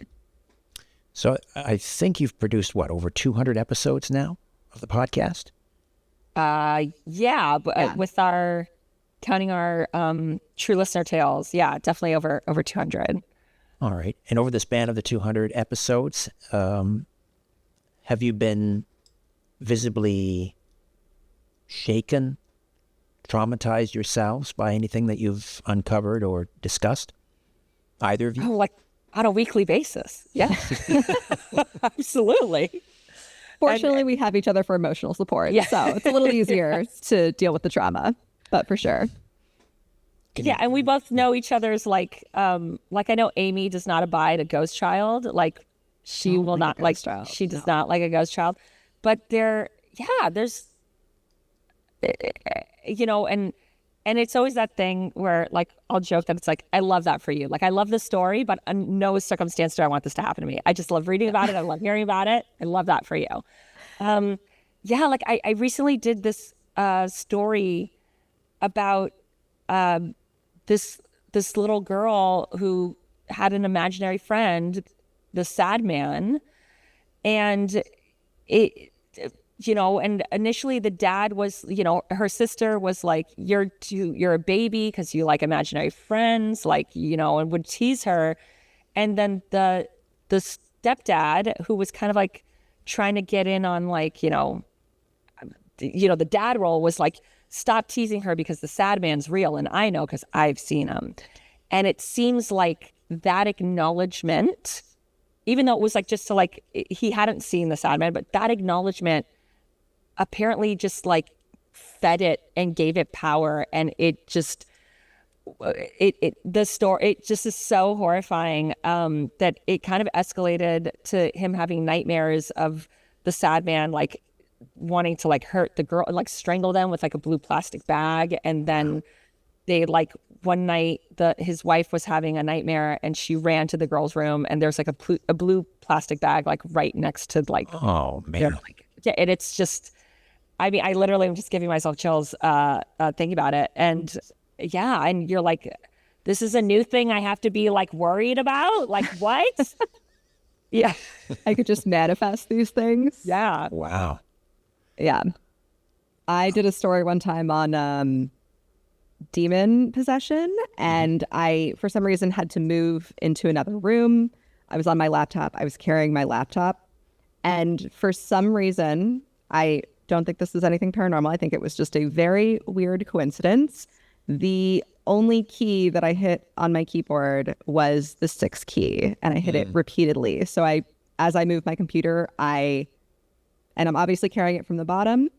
So I think you've produced, over 200 episodes now of the podcast? Yeah, but with counting our true listener tales, definitely over 200. All right. And over the span of the 200 episodes, have you been visibly shaken, traumatized yourselves by anything that you've uncovered or discussed? Either of you? Oh, like on a weekly basis. Yeah. Absolutely. Fortunately, we have each other for emotional support. Yeah. So it's a little easier to deal with the trauma, but for sure. Yeah, and we both know each other's like I know Amy does not abide a ghost child. Like she will not like she does not like a ghost child. But there's and it's always that thing where like I'll joke that it's like I love that for you. Like I love this story, but in no circumstance do I want this to happen to me. I just love reading about it. I love hearing about it. I love that for you. Like I recently did this story about this little girl who had an imaginary friend, the sad man, and and initially the dad was, her sister was like, you're a baby because you like imaginary friends, like, and would tease her. And then the stepdad, who was kind of like trying to get in on like, the dad role, was like, stop teasing her because the sad man's real. And I know because I've seen him. And it seems like that acknowledgement, even though it was like just to like, he hadn't seen the sad man, but that acknowledgement apparently just like fed it and gave it power. And it just, the story, it just is so horrifying that it kind of escalated to him having nightmares of the sad man, like wanting to like hurt the girl, like strangle them with like a blue plastic bag. And then they like one night his wife was having a nightmare and she ran to the girl's room and there's like a blue plastic bag like right next to like, oh man, and it's just, I mean, I literally am just giving myself chills thinking about it. And and you're like, this is a new thing I have to be like worried about. Like what? Yeah, I could just manifest these things. Yeah. Wow. Yeah. I did a story one time on demon possession, and I, for some reason, had to move into another room. I was on my laptop. I was carrying my laptop. And for some reason, I don't think this is anything paranormal. I think it was just a very weird coincidence. The only key that I hit on my keyboard was the 6 key, and I hit it repeatedly. So as I moved my computer, and I'm obviously carrying it from the bottom,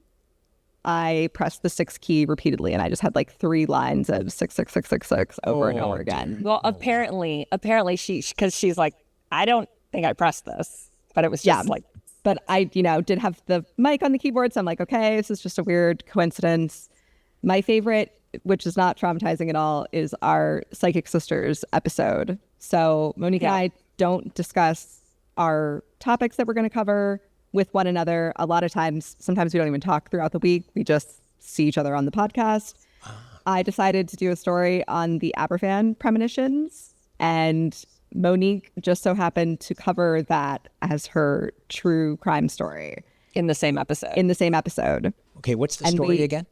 I pressed the 6 key repeatedly, and I just had like 3 lines of 66666 over and over again. Well, apparently because she's like, I don't think I pressed this, but it was just like. But I, did have the mic on the keyboard, so I'm like, okay, this is just a weird coincidence. My favorite, which is not traumatizing at all, is our Psychic Sisters episode. So Monique and I don't discuss our topics that we're going to cover with one another. A lot of times, sometimes we don't even talk throughout the week. We just see each other on the podcast. I decided to do a story on the Aberfan premonitions, and Monique just so happened to cover that as her true crime story. In the same episode. Okay, what's the story again?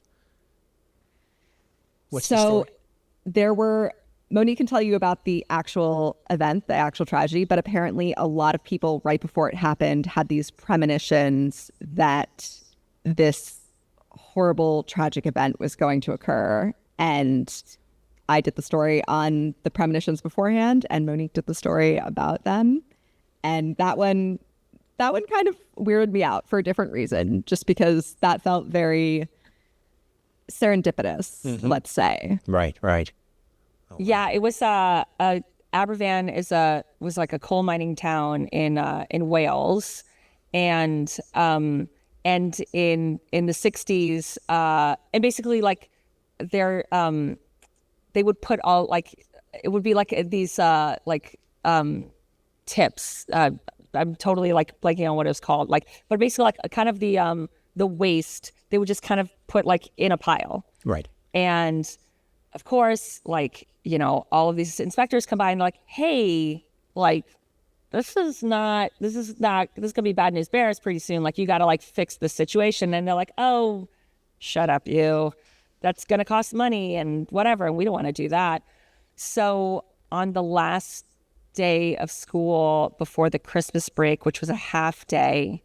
What's the story? Monique can tell you about the actual event, the actual tragedy, but apparently a lot of people right before it happened had these premonitions that this horrible, tragic event was going to occur. And I did the story on the premonitions beforehand, and Monique did the story about them. And that one kind of weirded me out for a different reason, just because that felt very serendipitous, let's say. Right. Oh, wow. Yeah, it was Aberfan was like a coal mining town in Wales, and in the 60s, and basically like they would put all like it would be like these tips. I'm totally like blanking on what it was called. Like, but basically like kind of the waste they would just kind of put like in a pile. Right. And of course, like, you know, all of these inspectors come by and like, hey, like, this is gonna be bad news bears pretty soon. Like, you got to like fix the situation. And they're like, oh, shut up, you. That's going to cost money and whatever. And we don't want to do that. So on the last day of school before the Christmas break, which was a half day,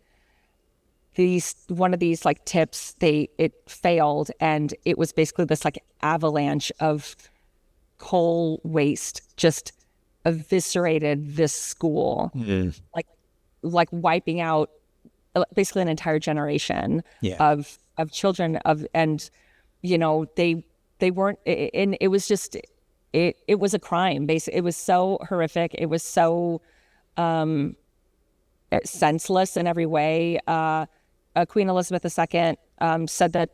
one of these like tips, it failed. And it was basically this like avalanche of coal waste just eviscerated this school, like wiping out basically an entire generation of children and you know they weren't, and it was just it was a crime. Basically, it was so horrific. It was so senseless in every way. Queen Elizabeth II said that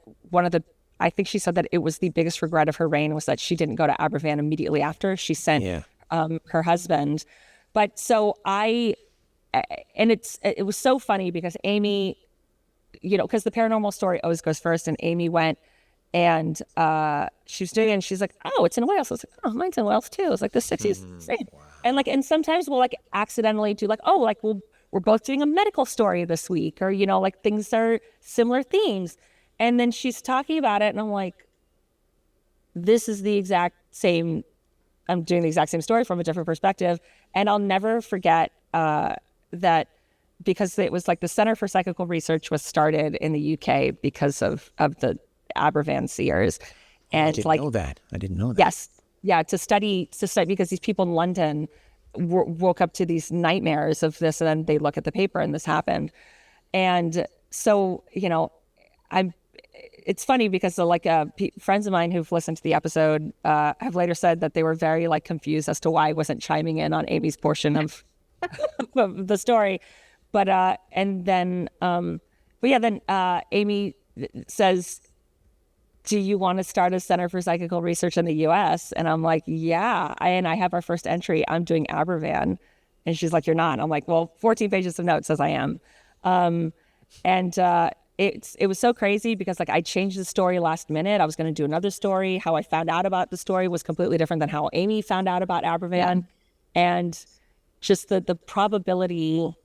I think she said that it was the biggest regret of her reign was that she didn't go to Aberfan immediately after. She sent her husband. But so it was so funny because Amy, you know, because the paranormal story always goes first, and Amy went and she was doing it and she's like, oh, it's in Wales. I was like, oh, mine's in Wales too. It's like the 60s. Wow. And sometimes we'll like accidentally do like, oh, like we're both doing a medical story this week, or, you know, like things are similar themes. And then she's talking about it and I'm like, this is the exact same, I'm doing the exact same story from a different perspective. And I'll never forget that, because it was like the Center for Psychical Research was started in the UK because of the Aberfan seers. And I didn't know that. Yes. Yeah. To study because these people in London woke up to these nightmares of this, and then they look at the paper and this happened. And so, you know, it's funny because friends of mine who've listened to the episode have later said that they were very like confused as to why I wasn't chiming in on Amy's portion of the story. But then Amy says, do you want to start a Center for Psychical Research in the U.S.? And I'm like, yeah. And I have our first entry. I'm doing Aberfan. And she's like, you're not. I'm like, well, 14 pages of notes says I am. It was so crazy because like I changed the story last minute. I was going to do another story. How I found out about the story was completely different than how Amy found out about Aberfan. Yeah. And just the probability.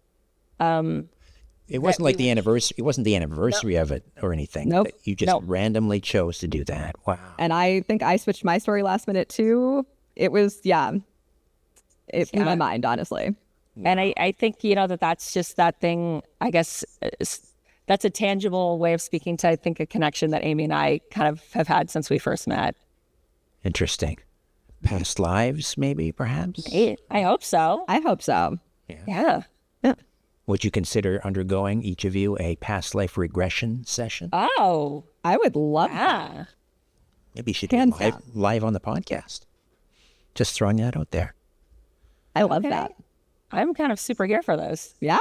It wasn't like the anniversary. It wasn't the anniversary of it or anything. Nope. You just randomly chose to do that. Wow. And I think I switched my story last minute too. It was, it blew my mind, honestly. And I think, you know, that's just that thing, I guess, that's a tangible way of speaking to, I think, a connection that Amy and I kind of have had since we first met. Interesting. Past lives, maybe, perhaps? I hope so. Yeah. Would you consider undergoing, each of you, a past life regression session? Oh. I would love that. Maybe you should do it live on the podcast. Just throwing that out there. I love that. I'm kind of super here for those. Yeah.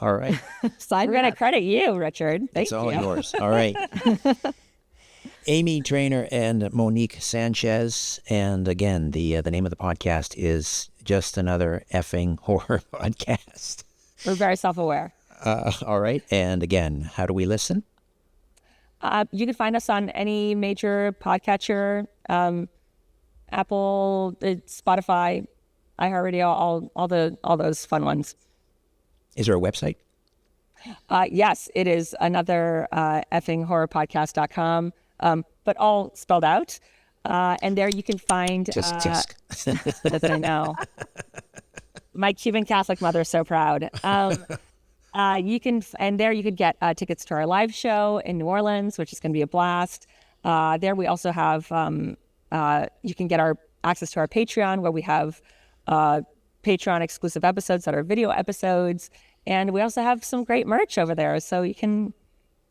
All right. We're going to credit you, Richard. It's all yours. All right. Amy Traynor and Monique Sanchez. And again, the name of the podcast is Just Another Effing Horror Podcast. We're very self-aware. All right. And again, how do we listen? You can find us on any major podcatcher, Apple, Spotify, iHeartRadio, all those fun ones. Is there a website? Yes, it is another effing-horror-podcast.com, but all spelled out. And there you can find... Tisk. That I know. My Cuban Catholic mother is so proud. You could get tickets to our live show in New Orleans, which is going to be a blast. There we also have, you can get our access to our Patreon, where we have Patreon exclusive episodes that are video episodes. And we also have some great merch over there. So you can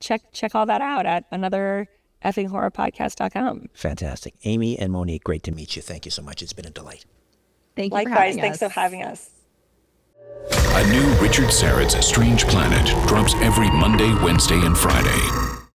check all that out at another effing-horror-podcast.com. Fantastic. Amy and Monique, great to meet you. Thank you so much. It's been a delight. Thank you Likewise, for having us. thanks for having us. A new Richard Syrett's Strange Planet drops every Monday, Wednesday, and Friday.